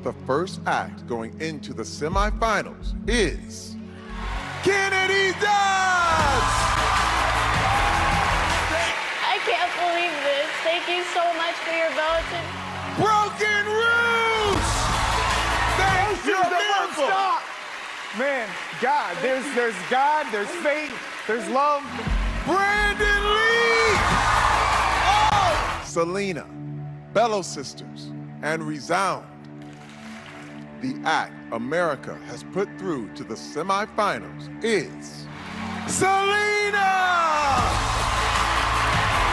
The first act going into the semifinals is Kennedy Dodds! I can't believe this. Thank you so much for your votes. Broken Roots! Thank you, miracle! Man, God, there's God, there's fate, there's love. Brandon Lee! Oh! Selena, Bellow Sisters, and Resound. The act America has put through to the semifinals is Selena!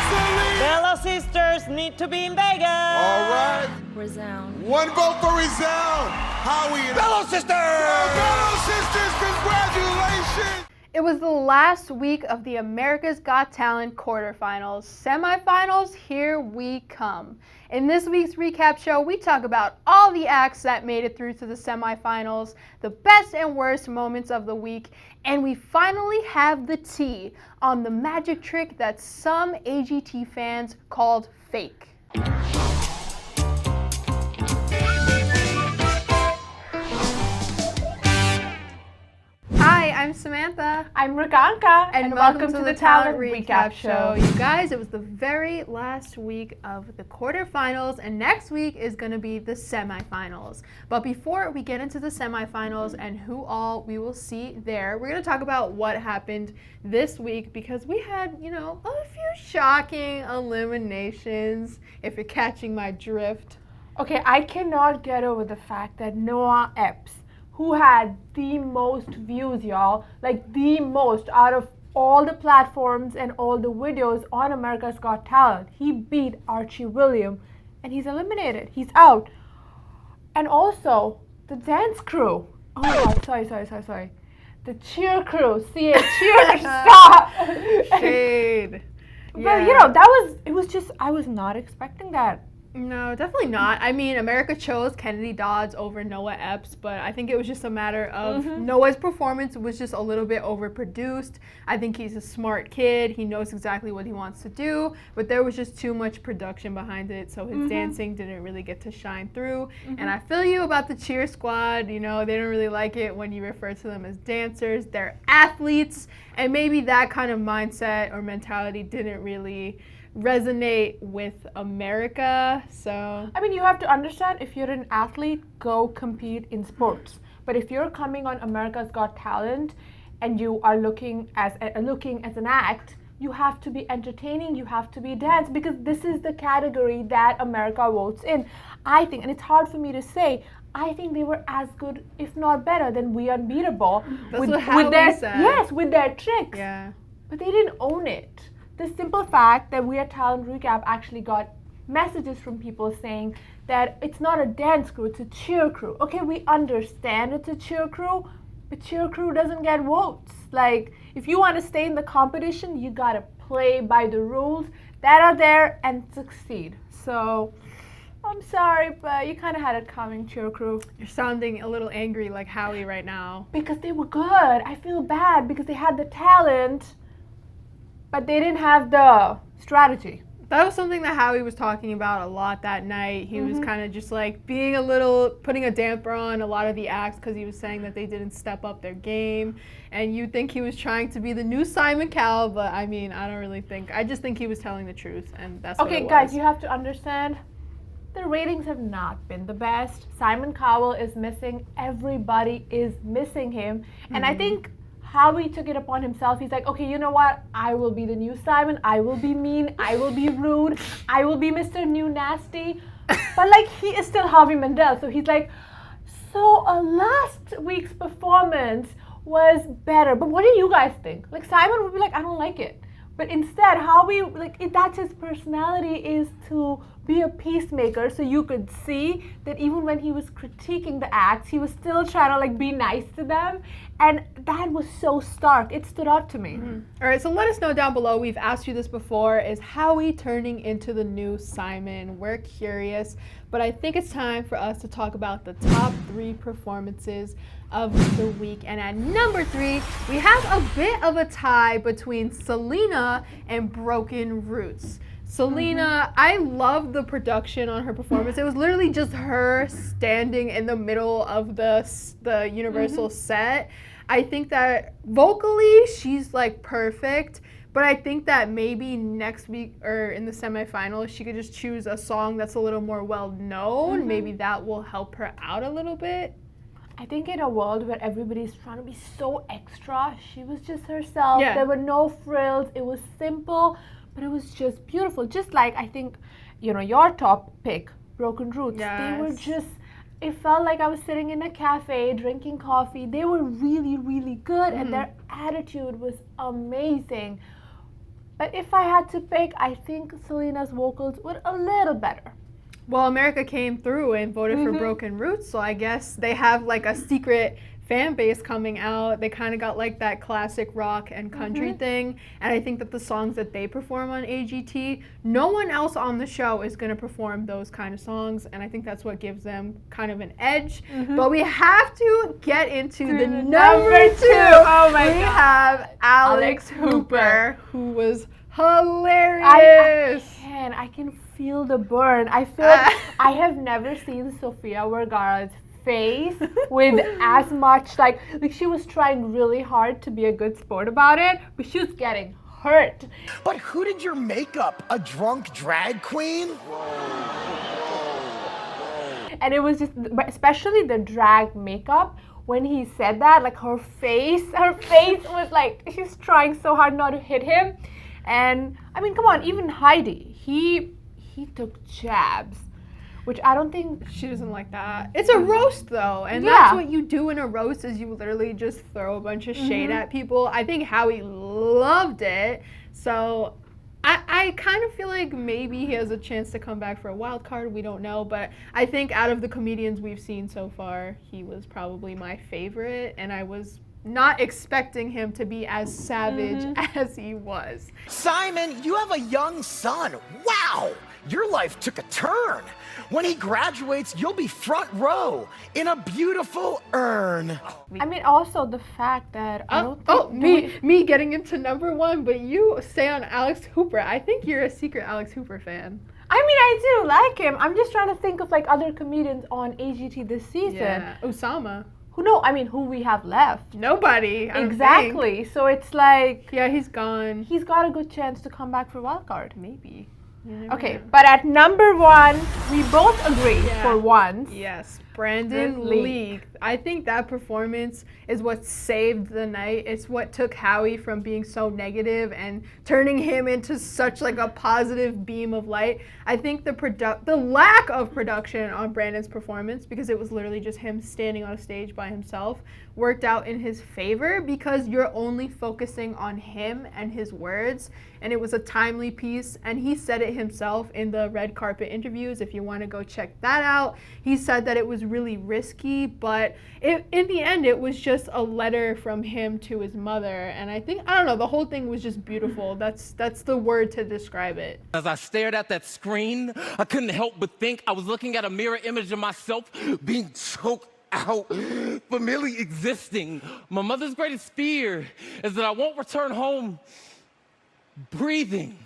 Selena! Bellow Sisters need to be in Vegas. All right. Resound. One vote for Resound. Howie and Bellow Sisters! Bellow Sisters, congratulations! It was the last week of the America's Got Talent quarterfinals. Semifinals, here we come. In this week's recap show, we talk about all the acts that made it through to the semifinals, the best and worst moments of the week, and we finally have the tea on the magic trick that some AGT fans called fake. Hi, I'm Samantha. I'm Raganka, And welcome to the Talent Recap Show. You guys, it was the very last week of the quarterfinals, and next week is going to be the semifinals. But before we get into the semifinals and who all we will see there, we're going to talk about what happened this week because we had, a few shocking eliminations, if you're catching my drift. Okay, I cannot get over the fact that Noah Epps, who had the most views, y'all, like the most out of all the platforms and all the videos on America's Got Talent, he beat Archie William and he's eliminated. He's out. And also, the dance crew. Oh my God, sorry. The cheer crew. See it, cheer, stop. Shade. But I was not expecting that. No, definitely not. I mean, America chose Kennedy Dodds over Noah Epps, but I think it was just a matter of Noah's performance was just a little bit overproduced. I think he's a smart kid. He knows exactly what he wants to do, but there was just too much production behind it, so his dancing didn't really get to shine through. And I feel you about the cheer squad. They don't really like it when you refer to them as dancers. They're athletes, and maybe that kind of mindset or mentality didn't really resonate with America. So I mean, you have to understand, if you're an athlete, go compete in sports. But if you're coming on America's Got Talent and you are looking as an act, you have to be entertaining, you have to be dance, because this is the category that America votes in. I think, and it's hard for me to say, I think they were as good, if not better, than We Unbeatable. That's what Howie said. Yes, with their tricks. Yeah. But they didn't own it. The simple fact that We Are Talent Recap actually got messages from people saying that it's not a dance crew, it's a cheer crew. Okay, we understand it's a cheer crew, but cheer crew doesn't get votes. Like, if you want to stay in the competition, you gotta play by the rules that are there and succeed. So, I'm sorry, but you kind of had it coming, cheer crew. You're sounding a little angry like Howie right now. Because they were good. I feel bad because they had the talent, but they didn't have the strategy. That was something that Howie was talking about a lot that night. He was kind of just like putting a damper on a lot of the acts because he was saying that they didn't step up their game. And you'd think he was trying to be the new Simon Cowell, but I mean, I just think he was telling the truth, and that's what it was. Okay, guys, you have to understand, the ratings have not been the best. Simon Cowell is missing. Everybody is missing him. And I think Howie took it upon himself. He's like, okay, you know what? I will be the new Simon. I will be mean. I will be rude. I will be Mr. New Nasty. But like, he is still Howie Mandel. So he's like, so last week's performance was better. But what do you guys think? Like, Simon would be like, I don't like it. But instead, Howie, that's his personality, is to be a peacemaker. So you could see that even when he was critiquing the acts, he was still trying to be nice to them. And that was so stark. It stood out to me. All right, so let us know down below. We've asked you this before. Is Howie turning into the new Simon? We're curious, but I think it's time for us to talk about the top 3 performances of the week. And at number 3, we have a bit of a tie between Selena and Broken Roots. Selena, I love the production on her performance. It was literally just her standing in the middle of the Universal set. I think that vocally she's like perfect, but I think that maybe next week or in the semifinals she could just choose a song that's a little more well known. Maybe that will help her out a little bit. I think in a world where everybody's trying to be so extra, she was just herself. Yeah. There were no frills. It was simple, but it was just beautiful. Just like I think, your top pick, Broken Roots. They were just, it felt like I was sitting in a cafe drinking coffee. They were really, really good, and their attitude was amazing. But if I had to pick, I think Selena's vocals were a little better. Well, America came through and voted for Broken Roots, so I guess they have like a secret fan base coming out. They kind of got like that classic rock and country thing, and I think that the songs that they perform on AGT, no one else on the show is going to perform those kind of songs, and I think that's what gives them kind of an edge. But we have to get into the number 2. Oh my we God. have Alex Hooper, who was hilarious. I can feel the burn. I feel like I have never seen Sofia Vergara's face with as much like she was trying really hard to be a good sport about it, but she was getting hurt. But who did your makeup? A drunk drag queen? And it was just, especially the drag makeup, when he said that, like her face was like, she's trying so hard not to hit him. And I mean, come on, even Heidi, he took jabs, which I don't think. She doesn't like that. It's a roast though, and that's what you do in a roast is you literally just throw a bunch of shade at people. I think Howie loved it, so I kind of feel like maybe he has a chance to come back for a wild card. We don't know, but I think out of the comedians we've seen so far, he was probably my favorite, and I was not expecting him to be as savage as he was. Simon, you have a young son. Wow! Your life took a turn. When he graduates, you'll be front row in a beautiful urn. I mean, also the fact that I don't think me getting into number 1, but you stay on Alex Hooper. I think you're a secret Alex Hooper fan. I mean, I do like him. I'm just trying to think of like other comedians on AGT this season. Yeah, Osama. Who we have left? Nobody. I don't Exactly. think. So it's like, Yeah, he's gone. he's got a good chance to come back for Wildcard. Maybe. Okay, but at number 1, we both agree for once. Yes, Brandon Leak. I think that performance is what saved the night. It's what took Howie from being so negative and turning him into such like a positive beam of light. I think the lack of production on Brandon's performance, because it was literally just him standing on a stage by himself, worked out in his favor because you're only focusing on him and his words, and it was a timely piece, and he said it himself in the red carpet interviews. If you want to go check that out, he said that it was really risky, but in the end it was just a letter from him to his mother, and I don't know, the whole thing was just beautiful. That's the word to describe it. As I stared at that screen, I couldn't help but think I was looking at a mirror image of myself being choked out for merely existing. My mother's greatest fear is that I won't return home breathing,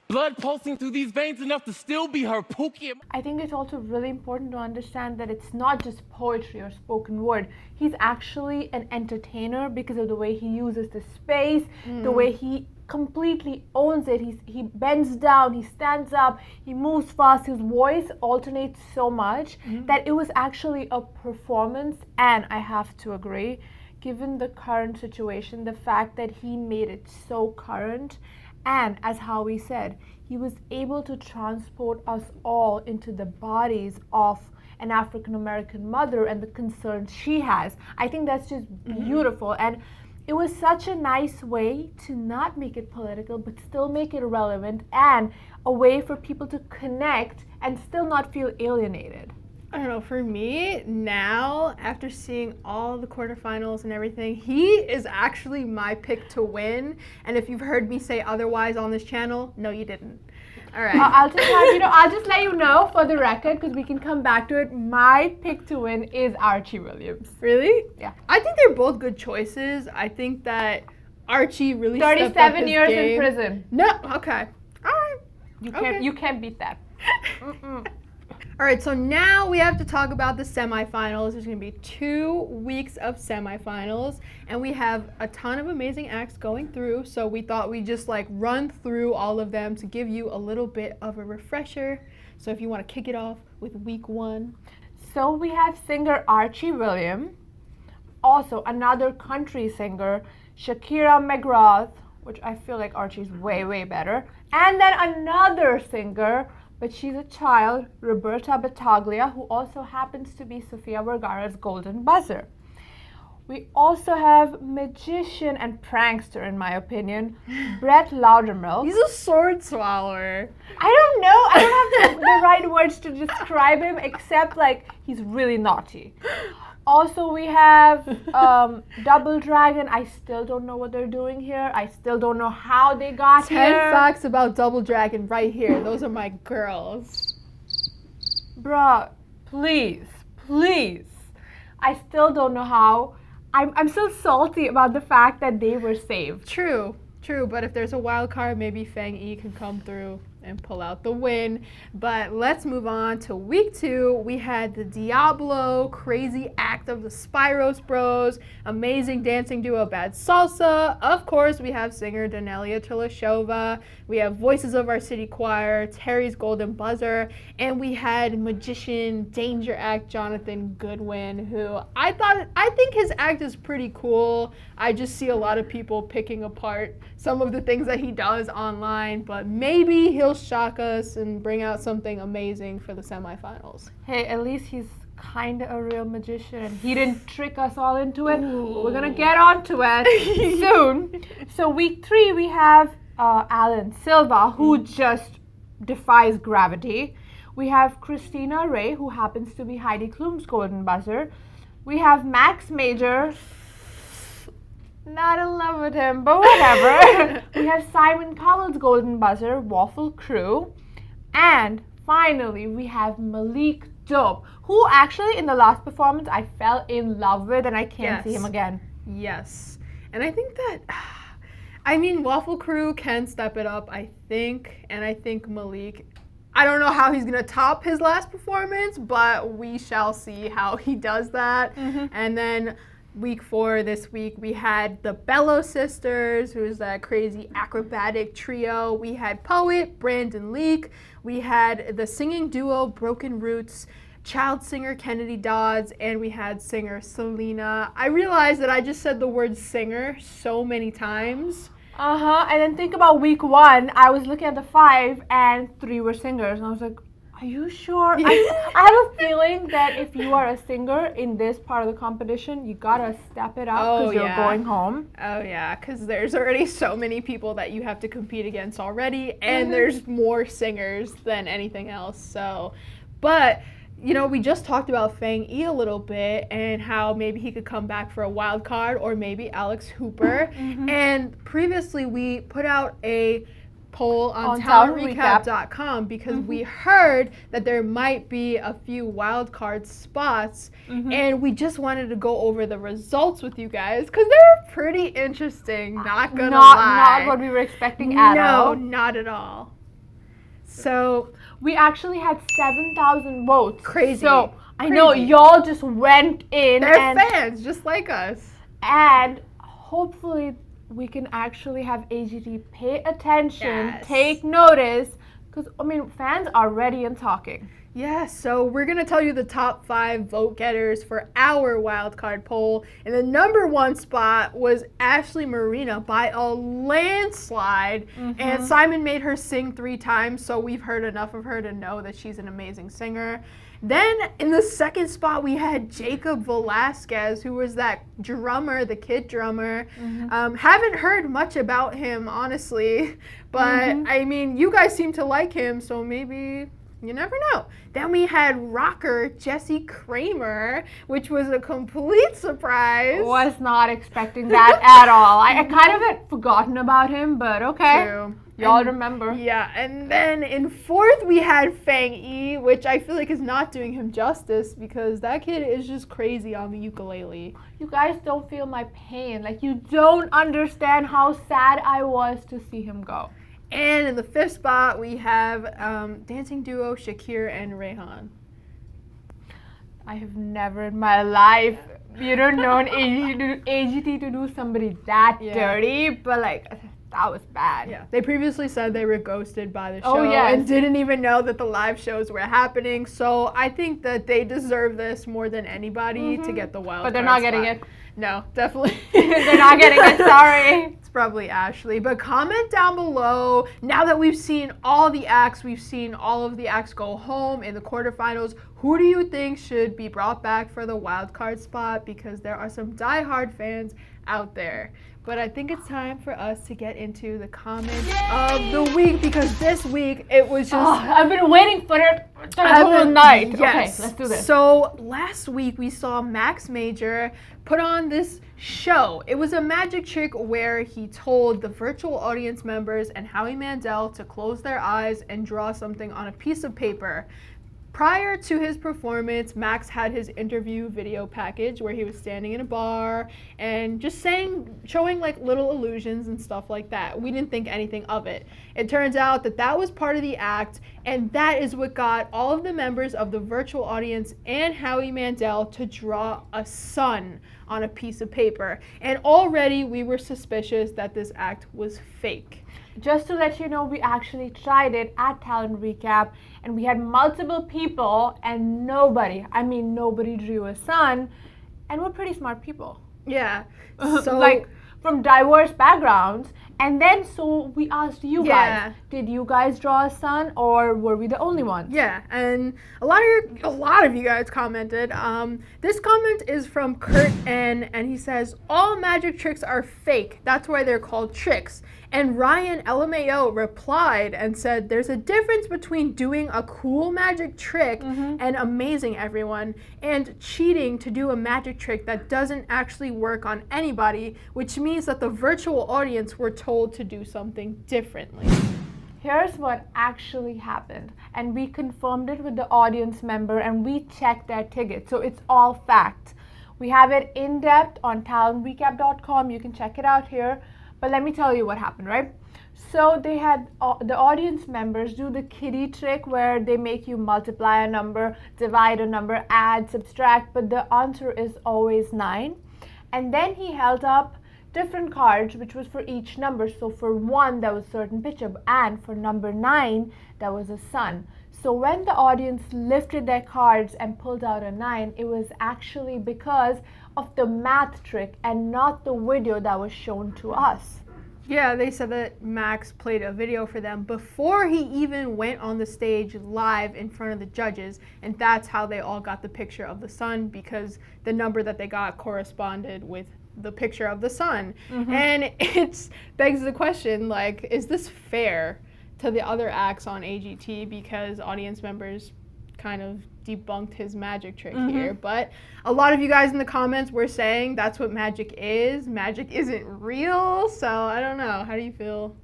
blood pulsing through these veins enough to still be her pookie. I think it's also really important to understand that it's not just poetry or spoken word. He's actually an entertainer because of the way he uses the space, the way he completely owns it. He bends down, he stands up, he moves fast, his voice alternates so much that it was actually a performance. And I have to agree, given the current situation, the fact that he made it so current, and as Howie said, he was able to transport us all into the bodies of an African American mother and the concerns she has. I think that's just beautiful. And it was such a nice way to not make it political, but still make it relevant, and a way for people to connect and still not feel alienated. I don't know, for me, now, after seeing all the quarterfinals and everything, he is actually my pick to win. And if you've heard me say otherwise on this channel, no, you didn't. All right. I'll just let you know for the record, because we can come back to it. My pick to win is Archie Williams. Really? Yeah. I think they're both good choices. I think that Archie really 37 years in prison. No, okay. All right. You can't beat that. All right, so now we have to talk about the semifinals. There's going to be 2 weeks of semifinals, and we have a ton of amazing acts going through. So we thought we'd just like run through all of them to give you a little bit of a refresher. So if you want to kick it off with week 1. So we have singer Archie William, also another country singer, Shakira McGrath, which I feel like Archie's way better, and then another singer, but she's a child, Roberta Battaglia, who also happens to be Sofia Vergara's golden buzzer. We also have magician and prankster, in my opinion, Brett Loudermilk. He's a sword swallower. I don't know. I don't have the right words to describe him, except like he's really naughty. Also, we have Double Dragon. I still don't know what they're doing here. I still don't know how they got 10 here. facts about Double Dragon right here. Those are my girls. Bruh, please. I still don't know how. I'm still salty about the fact that they were saved. True, but if there's a wild card, maybe Fang Yi can come through and pull out the win. But let's move on to week 2. We had the Diablo crazy act of the Spyros Bros, amazing dancing duo Bad Salsa. Of course, we have singer Danelia Tilashova. We have Voices of Our City Choir, Terry's Golden Buzzer, and we had magician danger act Jonathan Goodwin, who I think his act is pretty cool. I just see a lot of people picking apart some of the things that he does online, but maybe he'll shock us and bring out something amazing for the semifinals. Hey, at least he's kind of a real magician and he didn't trick us all into it. We're gonna get onto it soon. So week 3 we have Alan Silva, who just defies gravity. We have Christina Ray, who happens to be Heidi Klum's golden buzzer. We have Max Major. Not in love with him, but whatever. We have Simon Cowell's golden buzzer, Waffle Crew. And finally, we have Malik Dope, who actually in the last performance I fell in love with and I can't see him again. Yes. And I think that, Waffle Crew can step it up, I think. And I think Malik, I don't know how he's going to top his last performance, but we shall see how he does that. And then week 4 this week, we had the Bello Sisters, who's that crazy acrobatic trio. We had poet Brandon Leake. We had the singing duo Broken Roots, child singer Kennedy Dodds, and we had singer Selena. I realized that I just said the word singer so many times. And then think about week 1. I was looking at the 5 and 3 were singers. And I was like, are you sure? I have a feeling that if you are a singer in this part of the competition, you gotta step it up because you're going home. Oh yeah, because there's already so many people that you have to compete against already, and there's more singers than anything else. So, but we just talked about Fang Yi a little bit and how maybe he could come back for a wild card, or maybe Alex Hooper. And previously we put out a poll on talentrecap.com because we heard that there might be a few wildcard spots, and we just wanted to go over the results with you guys because they're pretty interesting, not gonna lie. Not what we were expecting at all. No, not at all. So we actually had 7,000 votes. Crazy. So I know y'all just went in. They're fans just like us. And hopefully we can actually have AGT pay attention, take notice, because, fans are ready and talking. Yeah, so we're going to tell you the top 5 vote getters for our wildcard poll. And the number 1 spot was Ashley Marina by a landslide. And Simon made her sing 3 times, so we've heard enough of her to know that she's an amazing singer. Then in the 2nd spot, we had Jacob Velasquez, who was that drummer, the kid drummer. Haven't heard much about him, honestly. But, you guys seem to like him, so maybe, you never know. Then we had rocker Jesse Kramer, which was a complete surprise. Was not expecting that at all. I kind of had forgotten about him, but okay. True. Y'all remember. Yeah, and then in 4th we had Fang Yi, which I feel like is not doing him justice because that kid is just crazy on the ukulele. You guys don't feel my pain. Like, you don't understand how sad I was to see him go. And in the 5th spot, we have dancing duo Shakir and Rayhan. I have never in my life, known AGT to do somebody that dirty, but like, that was bad. Yeah, they previously said they were ghosted by the show Oh, yes. and didn't even know that the live shows were happening. So I think that they deserve this more than anybody to get the wild But they're card not getting spot. it. No, definitely. They're not getting it, sorry. It's probably Ashley. But comment down below, now that we've seen all the acts, we've seen all of the acts go home in the quarterfinals, who do you think should be brought back for the wild card spot? Because there are some diehard fans out there. But I think it's time for us to get into the comments of the week, because this week it was just... I've been waiting for it the whole night. Yes. Okay, let's do this. So last week we saw Max Major put on this show. It was a magic trick where he told the virtual audience members and Howie Mandel to close their eyes and draw something on a piece of paper. Prior to his performance, Max had his interview video package where he was standing in a bar and just showing like little illusions and stuff like that. We didn't think anything of it. It turns out that that was part of the act, and that is what got all of the members of the virtual audience and Howie Mandel to draw a sun on a piece of paper. And already we were suspicious that this act was fake. Just to let you know, we actually tried it at Talent Recap, and we had multiple people, and nobody drew a sun, and we're pretty smart people. Yeah. So like, from diverse backgrounds. And then, so we asked you guys, did you guys draw a sun, or were we the only ones? Yeah, and a lot of you guys commented. This comment is from Kurt N, and he says, all magic tricks are fake. That's why they're called tricks. And Ryan LMAO replied and said, there's a difference between doing a cool magic trick and amazing everyone, and cheating to do a magic trick that doesn't actually work on anybody, which means that the virtual audience were told to do something differently. Here's what actually happened, and we confirmed it with the audience member, and we checked their ticket, so it's all fact. We have it in depth on talentrecap.com. You can check it out here. But let me tell you what happened, right? So they had the audience members do the kitty trick where they make you multiply a number, divide a number, add, subtract, but the answer is always 9. And then he held up different cards, which was for each number. So for 1, there was a certain picture, and for number 9, there was a sun. So when the audience lifted their cards and pulled out a 9, it was actually because of the math trick and not the video that was shown to us. Yeah, they said that Max played a video for them before he even went on the stage live in front of the judges, and that's how they all got the picture of the sun, because the number that they got corresponded with the picture of the sun. And it begs the question, like, is this fair to the other acts on AGT, because audience members kind of debunked his magic trick here? But a lot of you guys in the comments were saying that's what magic is. Magic isn't real, so I don't know. How do you feel?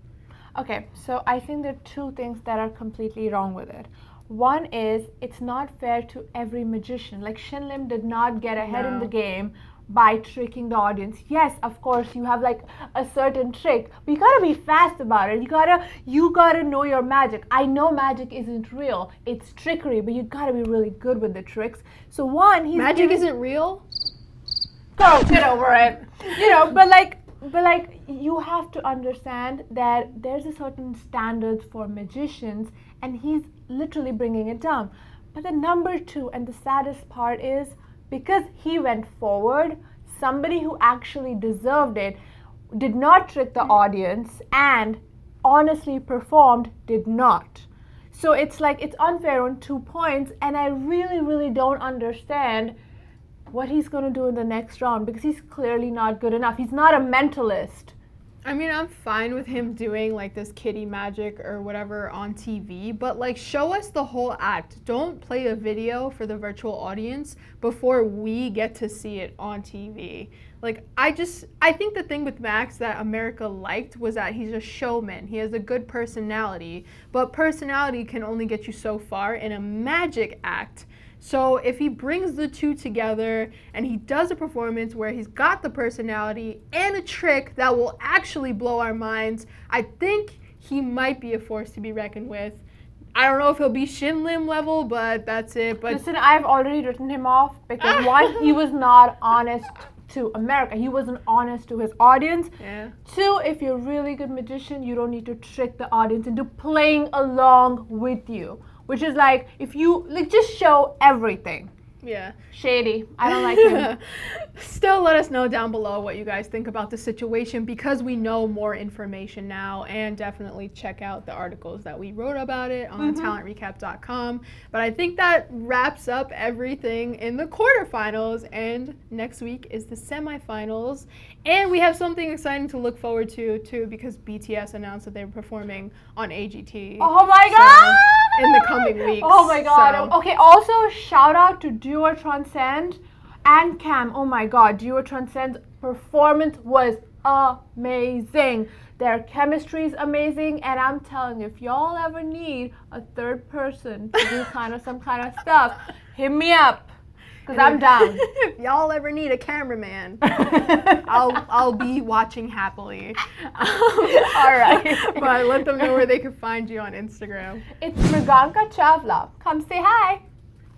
Okay, so I think there are 2 things that are completely wrong with it. One is, it's not fair to every magician. Like, Shin Lim did not get ahead in the game by tricking the audience. Yes, of course, you have like a certain trick, but you gotta be fast about it. You gotta know your magic. I know magic isn't real, it's trickery, but you gotta be really good with the tricks. So magic isn't real? Go, get over it. But like you have to understand that there's a certain standard for magicians, and he's literally bringing it down. But the number 2 and the saddest part is, because he went forward, somebody who actually deserved it did not trick the audience and honestly performed did not. So it's like, it's unfair on 2 points, and I really, really don't understand what he's going to do in the next round, because he's clearly not good enough. He's not a mentalist. I mean, I'm fine with him doing like this kitty magic or whatever on TV, but like, show us the whole act. Don't play a video for the virtual audience before we get to see it on TV. Like, I think the thing with Max that America liked was that he's a showman. He has a good personality, but personality can only get you so far in a magic act. So if he brings the 2 together and he does a performance where he's got the personality and a trick that will actually blow our minds, I think he might be a force to be reckoned with. I don't know if he'll be Shin Lim level, but that's it. But listen, I've already written him off because one, he was not honest to America. He wasn't honest to his audience. Yeah. Two, if you're a really good magician, you don't need to trick the audience into playing along with you. Which is like, if you, like, just show everything. Yeah. Shady. I don't like him. Still let us know down below what you guys think about the situation, because we know more information now, and definitely check out the articles that we wrote about it on talentrecap.com. But I think that wraps up everything in the quarterfinals, and next week is the semifinals. And we have something exciting to look forward to too, because BTS announced that they were performing on AGT. Oh my god! In the coming weeks. Oh my god. So. Okay, also shout out to Duo Transcend and Cam. Oh my god, Duo Transcend's performance was amazing. Their chemistry is amazing, and I'm telling you, if y'all ever need a third person to do some kind of stuff, hit me up. Because I'm down. If y'all ever need a cameraman, I'll be watching happily. All right. But let them know where they can find you on Instagram. It's Mriganka Chavla. Come say hi.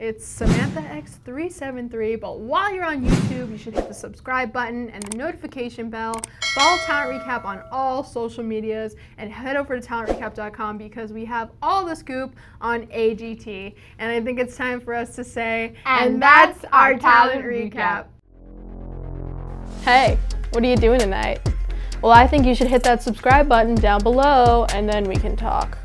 It's SamanthaX373. But while you're on YouTube, you should hit the subscribe button and the notification bell. Follow Talent Recap on all social medias, and head over to talentrecap.com because we have all the scoop on AGT. And I think it's time for us to say, and that's our Talent Recap. Hey, what are you doing tonight? Well, I think you should hit that subscribe button down below, and then we can talk.